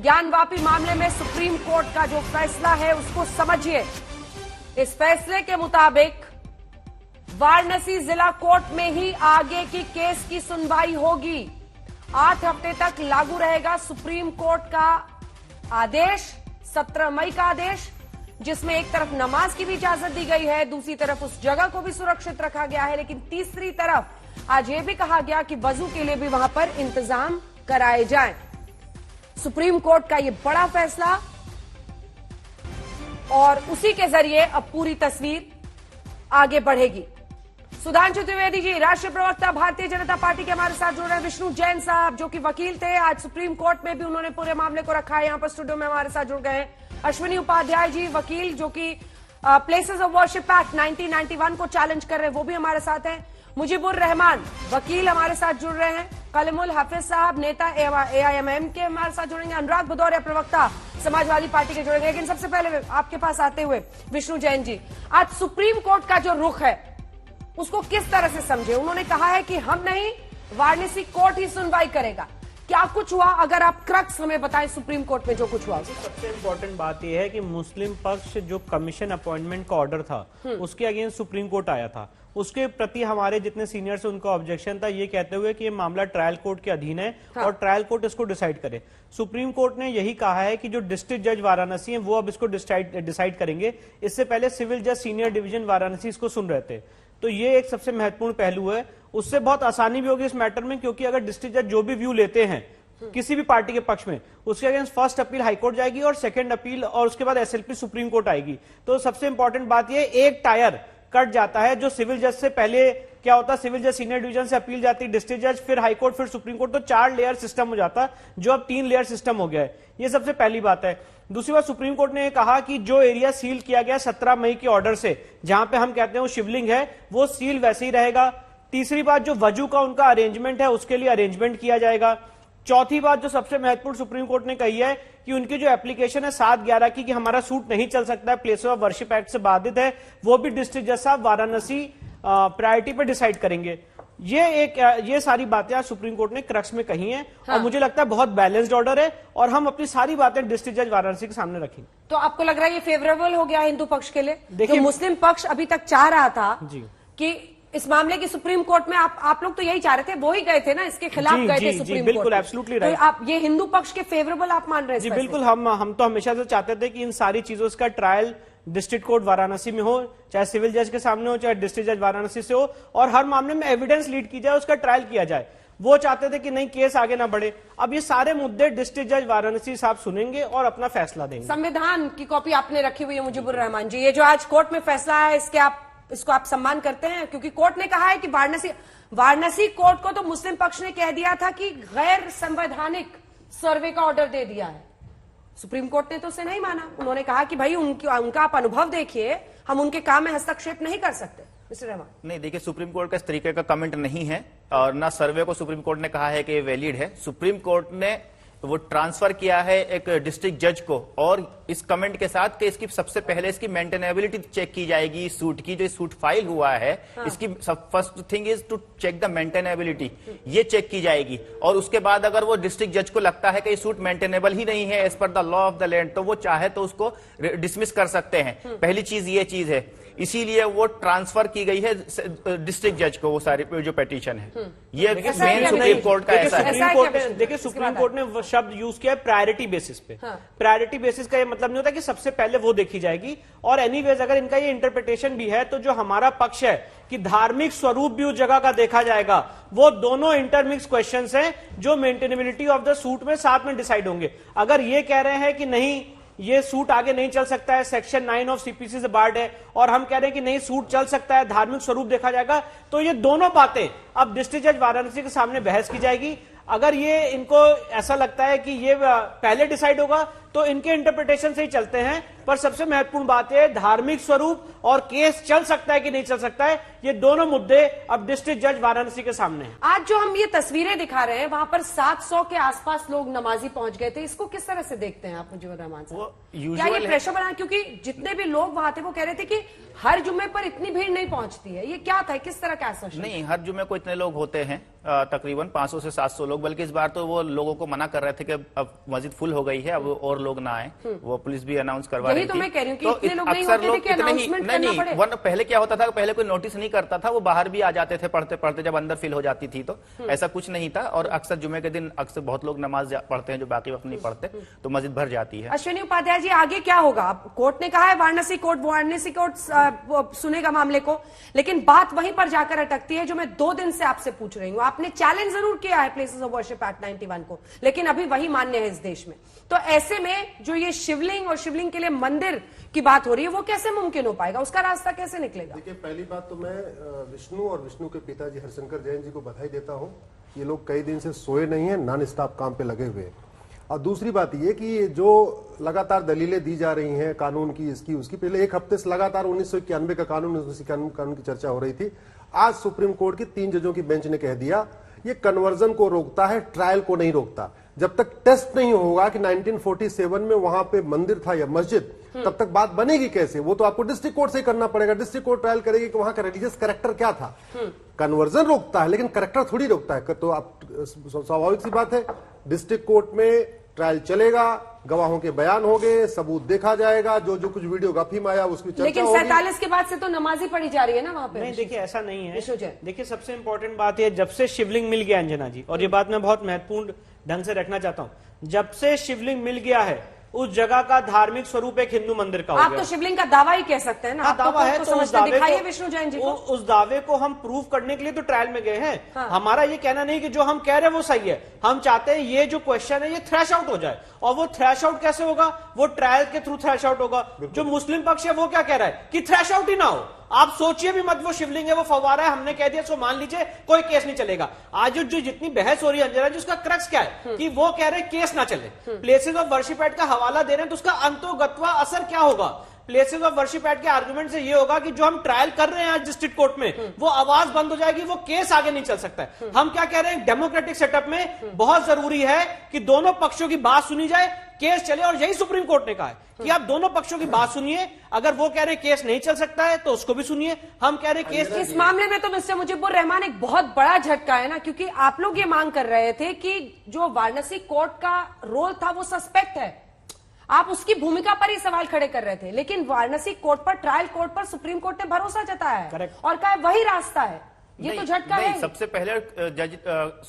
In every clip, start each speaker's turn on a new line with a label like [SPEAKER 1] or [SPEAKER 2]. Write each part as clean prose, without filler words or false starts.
[SPEAKER 1] ज्ञानवापी मामले में supreme court का जो फैसला है उसको समझिए। इस फैसले के मुताबिक वाराणसी जिला कोर्ट में ही आगे की केस की सुनवाई होगी। 8 हफ्ते तक लागू रहेगा सुप्रीम कोर्ट का आदेश, 17 मई का आदेश, जिसमें एक तरफ नमाज की भी इजाजत दी गई है, दूसरी तरफ उस जगह को भी सुरक्षित रखा गया है, लेकिन तीसरी तरफ आज यह भी कहा गया कि वजू के लिए भी वहां पर इंतजाम कराए जाएं। सुप्रीम कोर्ट का यह बड़ा फैसला और उसी के जरिए अब पूरी तस्वीर आगे बढ़ेगी। सुधांशु त्रिवेदी जी, राष्ट्रीय प्रवक्ता भारतीय जनता पार्टी के हमारे साथ जुड़ रहे हैं। विष्णु जैन साहब जो कि वकील थे, आज सुप्रीम कोर्ट में भी उन्होंने पूरे मामले को रखा है, यहां पर स्टूडियो में हमारे साथ जुड़ गए हैं। अश्विनी उपाध्याय जी, वकील जो कि प्लेसेस ऑफ वर्शिप एक्ट 1991 को चैलेंज कर रहे हैं, वो भी हमारे साथ हैं। मुजीबुर रहमान वकील हमारे साथ जुड़ रहे हैं। कलीमुल हाफिज साहब नेता AIMM के हमारे साथ जुड़ेंगे। अनुराग भदौरिया प्रवक्ता समाजवादी पार्टी के जुड़ेंगे। लेकिन सबसे पहले आपके पास आते हुए विष्णु जैन जी, आज सुप्रीम कोर्ट का जो रुख है उसको किस तरह से समझे? उन्होंने कहा है कि हम नहीं, वाराणसी कोर्ट ही सुनवाई करेगा। क्या कुछ हुआ, अगर आप क्रक्स हमें बताएं सुप्रीम कोर्ट में जो कुछ हुआ?
[SPEAKER 2] सबसे इम्पोर्टेंट बात यह है कि मुस्लिम पक्ष जो कमीशन अपॉइंटमेंट का ऑर्डर था उसके अगेंस्ट सुप्रीम कोर्ट आया था, उसके प्रति हमारे जितने सीनियर्स हैं उनका ऑब्जेक्शन था, ये कहते हुए कि ये मामला ट्रायल कोर्ट के अधीन है और ट्रायल कोर्ट इसको डिसाइड करे। सुप्रीम कोर्ट ने यही कहा है कि जो डिस्ट्रिक्ट जज वाराणसी हैं वो अब इसको डिसाइड करेंगे। इससे पहले सिविल जज सीनियर डिवीजन वाराणसी इसको सुन रहे थे, तो ये एक सबसे महत्वपूर्ण पहलू है। उससे बहुत आसानी भी होगी इस मैटर में, क्योंकि अगर डिस्ट्रिक्ट जज जो भी व्यू लेते हैं किसी भी पार्टी के पक्ष में, उसके अगेंस्ट फर्स्ट अपील हाईकोर्ट जाएगी और सेकंड अपील और उसके बाद SLP सुप्रीम कोर्ट आएगी। तो सबसे इंपॉर्टेंट बात यह, एक टायर कट जाता है। जो सिविल जज से पहले क्या होता, सिविल जज सीनियर डिवीजन से अपील जाती, डिस्ट्रिक्ट जज, फिर हाईकोर्ट, फिर सुप्रीम कोर्ट, तो 4 लेयर सिस्टम हो जाता, जो अब 3 लेयर सिस्टम हो गया है। ये सबसे पहली बात है। दूसरी बात, सुप्रीम कोर्ट ने कहा कि जो एरिया सील किया गया 17 मई के ऑर्डर से, जहां पे हम कहते हैं वो शिवलिंग है, वो सील वैसे ही रहेगा। तीसरी बात, जो वजू का उनका अरेंजमेंट है उसके लिए अरेंजमेंट किया जाएगा। चौथी बात जो सबसे महत्वपूर्ण सुप्रीम कोर्ट ने कही है कि उनकी जो एप्लीकेशन है 7/11 की कि हमारा सूट नहीं चल सकता है, प्लेसेस ऑफ वर्शिप एक्ट से बाधित है, वो भी डिस्ट्रिक्ट जज साहब वाराणसी प्रायोरिटी पे डिसाइड करेंगे। ये सारी बातें आज सुप्रीम कोर्ट ने क्रक्स में कही हैं। और मुझे लगता है बहुत बैलेंस्ड ऑर्डर है और हम अपनी सारी बातें डिस्ट्रिक्ट जज वाराणसी के सामने रखेंगे।
[SPEAKER 1] तो आपको लग रहा है ये फेवरेबल हो गया हिंदू पक्ष के लिए? देखिए, मुस्लिम पक्ष अभी तक चाह रहा था कि इस मामले की सुप्रीम कोर्ट में आप लोग तो यही चाह रहे थे, वो ही गए थे ना, इसके खिलाफ गए थे सुप्रीम कोर्ट।
[SPEAKER 2] बिल्कुल, एब्सोल्युटली राइट।
[SPEAKER 1] तो आप ये हिंदू पक्ष के फेवरेबल आप मान रहे हैं?
[SPEAKER 2] जी बिल्कुल, हम तो हमेशा से चाहते थे कि इन सारी चीजों का ट्रायल डिस्ट्रिक्ट कोर्ट वाराणसी में हो, चाहे सिविल जज के सामने हो, चाहे डिस्ट्रिक्ट जज वाराणसी से हो, और हर मामले में एविडेंस लीड की जाए, उसका ट्रायल किया जाए। वो चाहते थे कि नहीं, केस आगे ना बढ़े। अब ये सारे मुद्दे डिस्ट्रिक्ट जज वाराणसी साहब सुनेंगे और अपना फैसला देंगे।
[SPEAKER 1] संविधान की कॉपी आपने रखी हुई है मुजीबुर रहमान जी, ये जो आज कोर्ट में फैसला है इसको आप सम्मान करते हैं? क्योंकि कोर्ट ने कहा है कि वाराणसी कोर्ट को तो मुस्लिम पक्ष ने कह दिया था कि गैर संवैधानिक सर्वे का ऑर्डर दे दिया है, सुप्रीम कोर्ट ने तो उसे नहीं माना। उन्होंने कहा कि भाई उनका आप अनुभव देखिए, हम उनके काम में हस्तक्षेप नहीं कर सकते। मिस्टर रहमान,
[SPEAKER 3] नहीं, देखिए, सुप्रीम कोर्ट का इस तरीके का कमेंट नहीं है और ना सर्वे को सुप्रीम कोर्ट ने कहा है कि ये वैलिड है। सुप्रीम कोर्ट ने वो ट्रांसफर किया है एक डिस्ट्रिक्ट जज को, और इस कमेंट के साथ कि इसकी सबसे पहले इसकी मेंटेनेबिलिटी चेक की जाएगी, सूट की, जो सूट फाइल हुआ है इसकी first thing is to check the maintainability, ये चेक की जाएगी। और उसके बाद अगर वो डिस्ट्रिक्ट जज को लगता है कि ये सूट मेंटेनेबल ही नहीं है as per the law of the land, तो वो चाहे तो उसको डिसमिस कर सकते हैं। पहली चीज ये चीज है, इसीलिए वो ट्रांसफर की गई है डिस्ट्रिक्ट जज को, वो सारी जो पिटीशन है। ये मेन सुप्रीम कोर्ट का ऐसा है।
[SPEAKER 2] देखिए, सुप्रीम कोर्ट ने शब्द यूज किया है प्रायोरिटी बेसिस पे। प्रायोरिटी बेसिस का ये मतलब नहीं होता कि सबसे पहले वो देखी जाएगी। और एनीवेज अगर इनका ये इंटरप्रिटेशन भी है, तो जो हमारा पक्ष है कि धार्मिक स्वरूप भी उस जगह का देखा जाएगा, वो दोनों इंटरमिक्स क्वेश्चंस हैं जो मेंटेनेबिलिटी ऑफ द सूट में साथ में डिसाइड होंगे। अगर ये कह रहे हैं कि नहीं, ये सूट आगे नहीं चल सकता है, सेक्शन 9 ऑफ CPC से बार्ड है, और हम कह रहे हैं कि नहीं, सूट चल सकता है, धार्मिक स्वरूप देखा जाएगा, तो ये दोनों बातें अब डिस्ट्रिक्ट जज वाराणसी के सामने बहस की जाएगी। अगर ये इनको ऐसा लगता है कि ये पहले डिसाइड होगा, तो इनके इंटरप्रिटेशन से ही चलते हैं। पर सबसे महत्वपूर्ण बात है धार्मिक स्वरूप और केस चल सकता है कि नहीं चल सकता है, ये दोनों मुद्दे अब डिस्ट्रिक्ट जज वाराणसी के सामने हैं।
[SPEAKER 1] आज जो हम ये तस्वीरें दिखा रहे हैं वहां पर 700 के आसपास लोग नमाजी पहुंच गए थे, इसको किस तरह से देखते हैं आप मुजीबुर रहमान साहब? क्या ये प्रेशर बना, क्योंकि जितने भी लोग वहां थे वो कह रहे थे कि हर जुम्मे पर इतनी भीड़ नहीं पहुंचती है, ये क्या था, किस तरह का एसोसिएशन?
[SPEAKER 3] नहीं, हर जुम्मे को इतने लोग होते हैं, तकरीबन 500 से 700 लोग, बल्कि इस बार तो वो लोगों को मना कर रहे थे कि अब मस्जिद फुल हो गई है, अब और लोग ना आए, वो पुलिस भी अनाउंस करवा रही थी।
[SPEAKER 1] तो मैं कह रही हूं कि इतने लोग नहीं होते थे कि अनाउंसमेंट करना पड़े।
[SPEAKER 3] वरना पहले क्या होता था, पहले कोई नोटिस नहीं करता था, वो बाहर भी आ जाते थे पढ़ते पढ़ते, जब अंदर फिल हो जाती थी तो ऐसा कुछ नहीं था। और अक्सर जुम्मे के दिन अक्सर बहुत लोग नमाज पढ़ते हैं जो बाकी वक्त नहीं पढ़ते, तो मस्जिद भर जाती है।
[SPEAKER 1] अश्विनी उपाध्याय जी, आगे क्या होगा? अब कोर्ट ने कहा है, वाराणसी कोर्ट सुनेगा मामले को, लेकिन बात वहीं पर जाकर अटकती है जो मैं 2 दिन से आपसे पूछ रही हूं। आपने चैलेंज जरूर किया है प्लेसेस ऑफ वर्शिप एक्ट 91 को, लेकिन अभी वही मान्य है इस देश में। तो ऐसे में जो ये शिवलिंग और शिवलिंग के लिए मंदिर की बात हो रही है, वो कैसे मुमकिन हो पाएगा? उसका रास्ता कैसे निकलेगा?
[SPEAKER 4] देखिए, पहली बात तो मैं विष्णु और विष्णु के पिताजी हरिशंकर जैन जी को बधाई देता हूं। ये लोग कई दिन से सोए नहीं है, नॉन स्टॉप काम पे लगे हुए हैं। और दूसरी बात ये कि जो लगातार दलीलें दी जा रही हैं कानून की, इसकी उसकी, पहले एक हफ्ते से लगातार 1991 का कानून, 1991 कानून की चर्चा हो रही थी। आज सुप्रीम कोर्ट की 3 जजों की बेंच ने कह दिया ये कन्वर्जन को रोकता है, ट्रायल को नहीं रोकता। जब तक टेस्ट नहीं होगा कि 1947 में वहां पे मंदिर था या मस्जिद, तब तक बात बनेगी कैसे? वो तो आपको डिस्ट्रिक्ट कोर्ट से ही करना पड़ेगा। डिस्ट्रिक्ट कोर्ट ट्रायल करेगी कि वहां का रिलीजियस कैरेक्टर क्या था। कन्वर्जन रोकता है लेकिन कैरेक्टर थोड़ी रोकता है। तो आप स्वाभाविक सी बात है, डिस्ट्रिक्ट कोर्ट में ट्रायल चलेगा, गवाहों के बयान होंगे, सबूत देखा जाएगा, जो जो कुछ वीडियोग्राफी में आया उसकी चर्चा
[SPEAKER 1] लेकिन
[SPEAKER 4] होगी।
[SPEAKER 1] 47 के बाद से तो नमाजी पढ़ी जा रही है ना वहां पे?
[SPEAKER 2] नहीं, देखिए ऐसा नहीं है।
[SPEAKER 1] विष्णु जैन,
[SPEAKER 2] देखिए सबसे इंपॉर्टेंट बात है, जब से शिवलिंग मिल गया अंजना जी, और ये बात मैं बहुत महत्वपूर्ण ढंग से रखना चाहता हूं, जब से शिवलिंग मिल गया है उस जगह का धार्मिक स्वरूप एक हिंदू मंदिर का हो
[SPEAKER 1] आप
[SPEAKER 2] गया।
[SPEAKER 1] तो शिवलिंग का दावा ही कह सकते हैं ना?
[SPEAKER 2] हाँ,
[SPEAKER 1] आप तो
[SPEAKER 2] दावा है,
[SPEAKER 1] तो
[SPEAKER 2] तो उस
[SPEAKER 1] समझते
[SPEAKER 2] दावे
[SPEAKER 1] दिखाइए
[SPEAKER 2] को,
[SPEAKER 1] विष्णु जैन जी को।
[SPEAKER 2] उस दावे को हम प्रूव करने के लिए तो ट्रायल में गए हैं।
[SPEAKER 1] हाँ।
[SPEAKER 2] हमारा ये कहना नहीं कि जो हम कह रहे हैं वो सही है, हम चाहते हैं ये जो क्वेश्चन है ये थ्रैश आउट हो जाए। और वो थ्रैश आउट कैसे होगा? वो ट्रायल के थ्रू थ्रैश आउट होगा। जो मुस्लिम पक्ष है वो क्या कह रहा है कि थ्रैश आउट ही ना हो, आप सोचिए भी मत, वो शिवलिंग है, वो फव्वारा है, हमने कह दिया इसको मान लीजिए, कोई केस नहीं चलेगा। आज जो जितनी बहस हो रही है अंजना जी, उसका क्रक्स क्या है कि वो कह रहे हैं केस ना चले, प्लेसेस ऑफ वर्शिप एक्ट का हवाला दे रहे हैं, तो उसका अंतोगत्वा असर क्या होगा? प्लेसेस ऑफ वर्शिप एक्ट के आर्गुमेंट से ये होगा कि जो हम ट्रायल कर रहे हैं आज डिस्ट्रिक्ट कोर्ट में, वो आवाज बंद हो जाएगी, वो केस आगे नहीं चल सकता है। हम क्या कह रहे हैं, डेमोक्रेटिक सेटअप में बहुत जरूरी है कि दोनों पक्षों की बात सुनी जाए, केस चले। और यही सुप्रीम कोर्ट ने कहा है कि आप दोनों पक्षों की बात सुनिए। अगर वो कह रहे केस नहीं चल सकता है तो उसको भी सुनिए, हम कह रहे केस।
[SPEAKER 1] इस मामले में तो मिस्टर मुजीबुर रहमान एक बहुत बड़ा झटका है ना, क्योंकि आप लोग ये मांग कर रहे थे कि जो वाराणसी कोर्ट का रोल था वो सस्पेक्ट है, आप उसकी भूमिका पर ही सवाल खड़े कर रहे थे। लेकिन वाराणसी कोर्ट पर, ट्रायल कोर्ट पर सुप्रीम कोर्ट ने भरोसा जताया है।
[SPEAKER 2] Correct.
[SPEAKER 1] और कहा है वही रास्ता है। ये तो झटका है।
[SPEAKER 3] सबसे पहले जज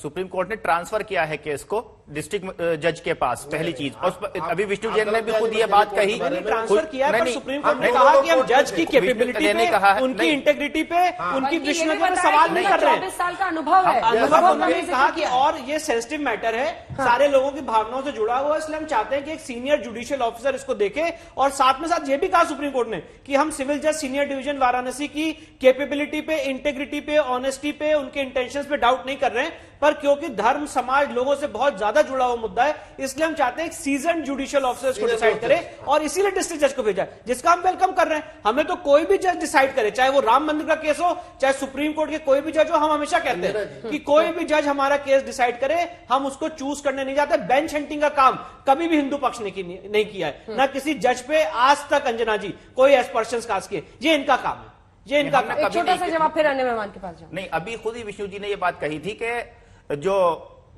[SPEAKER 3] सुप्रीम कोर्ट ने ट्रांसफर किया है केस को डिस्ट्रिक्ट जज के पास, पहली चीज। और अभी विष्णु जैन ने भी खुद ये बात कही,
[SPEAKER 2] ट्रांसफर किया है, पर सुप्रीम कोर्ट ने कहा कि हम जज की कैपेबिलिटी पे, उनकी इंटेग्रिटी पे, उनकी विश्वसनीयता पे सवाल नहीं कर रहे हैं।
[SPEAKER 1] 24 साल का अनुभव है,
[SPEAKER 2] अनुभव उन्होंने कहा कि और ये सेंसिटिव मैटर है, सारे लोगों की भावनाओं से जुड़ा हुआ है, इसलिए हम चाहते हैं कि एक सीनियर जुडिशियल ऑफिसर इसको देखे। और साथ में साथ ये भी कहा सुप्रीम कोर्ट ने कि हम सिविल जज सीनियर डिवीजन वाराणसी की कैपेबिलिटी पे, इंटेग्रिटी पे, ऑनेस्टी पे, उनके इंटेंशंस पे डाउट नहीं कर रहे हैं, पर क्योंकि धर्म समाज लोगों से बहुत ज्यादा जुड़ा हुआ मुद्दा है, इसलिए हम चाहते हैं एक सीजन जुडिशियल ऑफिसर को डिसाइड करे, और इसीलिए डिस्ट्रिक्ट जज को भेजा, जिसका हम वेलकम कर रहे हैं। हमें तो कोई भी जज डिसाइड करे, चाहे वो राम मंदिर का केस हो, चाहे सुप्रीम कोर्ट के कोई भी जज हो, हम हमेशा कहते हैं कि कोई भी जज हमारा केस डिसाइड करे, हम उसको चूज करने नहीं जाते। बेंच हंटिंग का काम कभी भी हिंदू पक्ष ने नहीं किया है, ना किसी जज पे आज तक अंजना जी कोई एस्पर्शंस कास्ट किए, ये इनका काम है, ये इनका।
[SPEAKER 1] एक छोटा सा जवाब फिर अन्य मेहमान के पास जाओ।
[SPEAKER 3] नहीं, अभी खुद ही विष्णु जी ने ये बात कही थी कि जो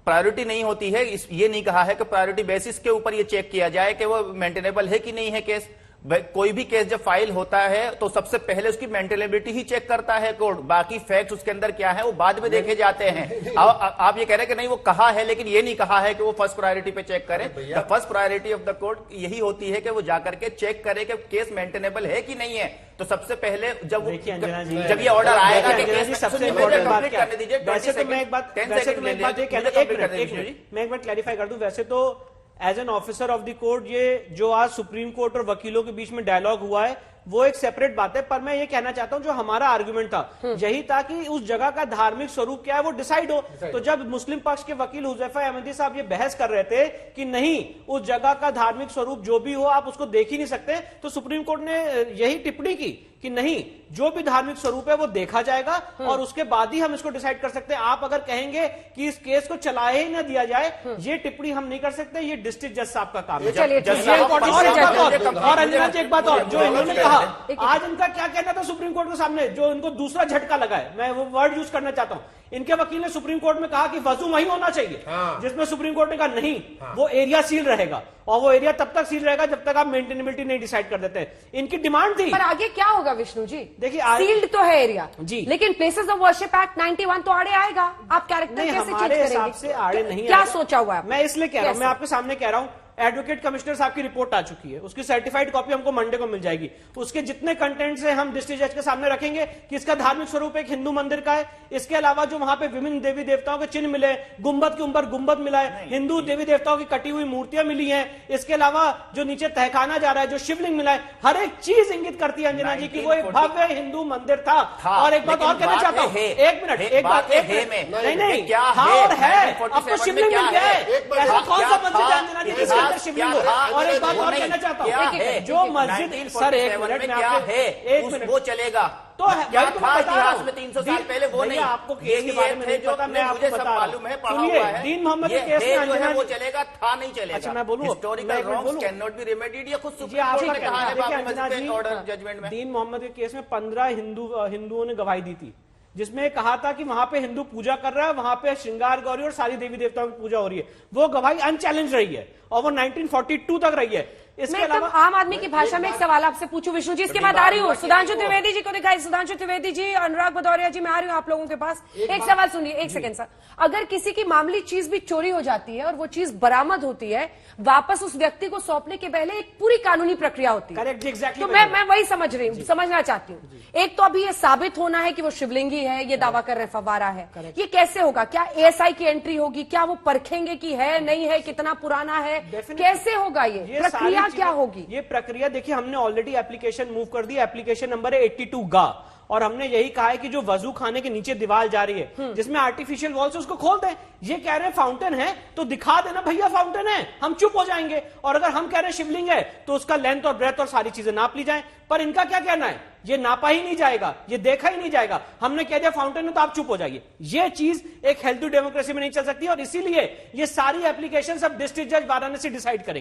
[SPEAKER 3] प्रायोरिटी नहीं होती है, ये नहीं कहा है कि प्रायोरिटी बेसिस के ऊपर ये चेक किया जाए कि वो मेंटेनेबल है कि नहीं है केस। कोई भी केस जब फाइल होता है तो सबसे पहले उसकी मेंटेनेबिलिटी ही चेक करता है कोर्ट, बाकी फैक्ट्स उसके अंदर क्या है वो बाद में देखे जाते हैं। आप ये कह रहे हैं कि नहीं वो कहा है, लेकिन ये नहीं कहा है कि वो फर्स्ट प्रायोरिटी पे चेक करें। The first priority of the court यही होती है कि वो जाकर के चेक करे कि केस मेंटेनेबल है कि नहीं है। तो सबसे पहले जब ये ऑर्डर आएगा कि केस
[SPEAKER 2] सबसे इम्पोर्टेंट बात क्या है, वैसे तो मैं एक बात क्लैरिफाई कर दूं, वैसे तो as an officer of the court ये जो आज सुप्रीम कोर्ट और वकीलों के बीच में डायलॉग हुआ है, वो एक सेपरेट बात है। पर मैं ये कहना चाहता हूं जो हमारा आर्गुमेंट था यही था कि उस जगह का धार्मिक स्वरूप क्या है वो डिसाइड हो। तो जब मुस्लिम पक्ष के वकील हुजैफा अहमदी साहब ये बहस कर रहे थे कि नहीं उस जगह का धार्मिक स्वरूप जो भी हो आप उसको देख ही नहीं सकते, तो सुप्रीम कोर्ट ने यही टिप्पणी की कि नहीं जो भी धार्मिक स्वरूप है वो देखा जाएगा और उसके बाद ही हम इसको डिसाइड कर सकते हैं। आप अगर कहेंगे कि इस केस को चलाए ही ना दिया जाए, ये टिप्पणी हम नहीं कर सकते, ये डिस्ट्रिक्ट जज साहब का काम है।
[SPEAKER 1] चलिए
[SPEAKER 2] और अंजना जी एक बात और जो इन्होंने कहा, आज इनका क्या कहना था सुप्रीम कोर्ट के सामने, जो इनको दूसरा झटका लगा है, मैं वो वर्ड यूज करना चाहता हूं। इनके वकील ने सुप्रीम कोर्ट में कहा कि वजू वही होना चाहिए, जिसमें सुप्रीम कोर्ट ने कहा नहीं वो एरिया सील रहेगा, और वो एरिया तब तक सील रहेगा जब तक आप मेंटेनेबिलिटी नहीं डिसाइड कर देते। इनकी डिमांड थी।
[SPEAKER 1] पर आगे क्या होगा विष्णु जी?
[SPEAKER 2] देखिए
[SPEAKER 1] सील्ड तो है एरिया
[SPEAKER 2] जी,
[SPEAKER 1] लेकिन प्लेसेस ऑफ वर्शिप एक्ट 91 तो आड़े आएगा। आप कैरेक्टर कैसे चेंज करेंगे?
[SPEAKER 2] हमारे हिसाब से आड़े नहीं
[SPEAKER 1] क्या सोचा हुआ है?
[SPEAKER 2] मैं इसलिए कह रहा हूं, मैं आपके सामने कह रहा हूं, एडवोकेट कमिश्नर साहब की रिपोर्ट आ चुकी है, उसकी सर्टिफाइड कॉपी हमको मंडे को मिल जाएगी। उसके जितने कंटेंट से हम डिस्ट्रिक्ट जज के सामने रखेंगे कि इसका धार्मिक स्वरूप एक हिंदू मंदिर का है, इसके अलावा जो वहां पे विभिन्न देवी देवताओं के चिन्ह मिले, गुंबद के ऊपर गुंबद मिला है, हिंदू देवी देवताओं की कटी हुई मूर्तियां मिली हैं, इसके अलावा जो नीचे तहखाना जा रहा है, जो शिवलिंग मिला है, हर एक चीज इंगित करती है अंजना जी की वो एक भव्य हिंदू मंदिर था। और एक बात और कहना चाहता हूँ, एक मिनट, एक बात, नहीं क्या और है, अब तो शिवलिंग मिल गया है, ऐसा कौन सा मंदिर है अंजना जी जिसके अंदर शिवलिंग हो? और एक बात और कहना चाहता हूँ, जो मस्जिद, सर एक मिनट में आपको एक मिनट,
[SPEAKER 3] वो चलेगा
[SPEAKER 2] तो
[SPEAKER 3] क्या था इतिहास में 300 साल पहले, वो नहीं
[SPEAKER 2] आपको केस के बारे में नहीं पता, मैं आपको बता रहा हूं।
[SPEAKER 3] सुनिए,
[SPEAKER 2] दीन मोहम्मद के केस में
[SPEAKER 3] जो है वो चलेगा, था नहीं चलेगा।
[SPEAKER 2] अच्छा मैं बोलूं,
[SPEAKER 3] historical wrongs can not be remedied, ये खुद सुप्रीम कोर्ट ने कहा है बाबरी ऑर्डर जजमेंट में।
[SPEAKER 2] दीन मोहम्मद के केस में 15 हिंदुओं ने गवाही दी थी, जिसमें कहा था कि वहां पे हिंदू पूजा कर रहा है, वहां पे श्रृंगार गौरी और सारी देवी देवताओं की पूजा हो रही है। वो गवाही अनचैलेंज रही है और वो 1942 तक रही है।
[SPEAKER 1] मैं एकदम आम आदमी की भाषा में एक सवाल आपसे पूछूं विष्णु जी, इसके बाद आ रही हूँ सुधांशु त्रिवेदी जी को दिखाई। सुधांशु त्रिवेदी जी, अनुराग भदौरिया जी, मैं आ रही हूँ आप लोगों के पास। एक सवाल सुनिए, एक सेकंड सर। अगर किसी की मामूली चीज भी चोरी हो जाती है और वो चीज बरामद होती है, वापस उस व्यक्ति को सौंपने के पहले एक पूरी कानूनी प्रक्रिया होती है।
[SPEAKER 2] Correct, exactly.
[SPEAKER 1] तो मैं वही समझ रही हूँ, समझना चाहती हूँ। एक तो अभी ये साबित होना है कि वो शिवलिंगी है, ये दावा कर रहे हैं फव्वारा है, ये कैसे होगा? क्या एएसआई की एंट्री होगी? क्या वो परखेंगे कि है नहीं है, कितना पुराना है, कैसे होगा? ये प्रक्रिया क्या होगी?
[SPEAKER 2] ये प्रक्रिया देखिए, हमने ऑलरेडी एप्लीकेशन मूव कर दी, एप्लीकेशन नंबर है 82 गा, और हमने यही कहा है कि जो वजू खाने के नीचे दीवार जा रही है जिसमें आर्टिफिशियल वॉल्स, उसको खोल दें। ये कह रहे हैं फाउंटेन है तो दिखा देना भैया फाउंटेन है, हम चुप हो जाएंगे। और अगर हम कह रहे हैं शिवलिंग है तो उसका लेंथ और ब्रेथ और सारी चीजें नाप ली जाए। पर इनका क्या कहना है, ये नापा ही नहीं जाएगा, ये देखा ही नहीं जाएगा, हमने कह दिया फाउंटेन है तो आप चुप हो जाइए। ये चीज एक हेल्थी डेमोक्रेसी में नहीं चल सकती, और इसीलिए ये सारी एप्लीकेशन सब डिस्ट्रिक्ट जज वाराणसी डिसाइड करेंगे।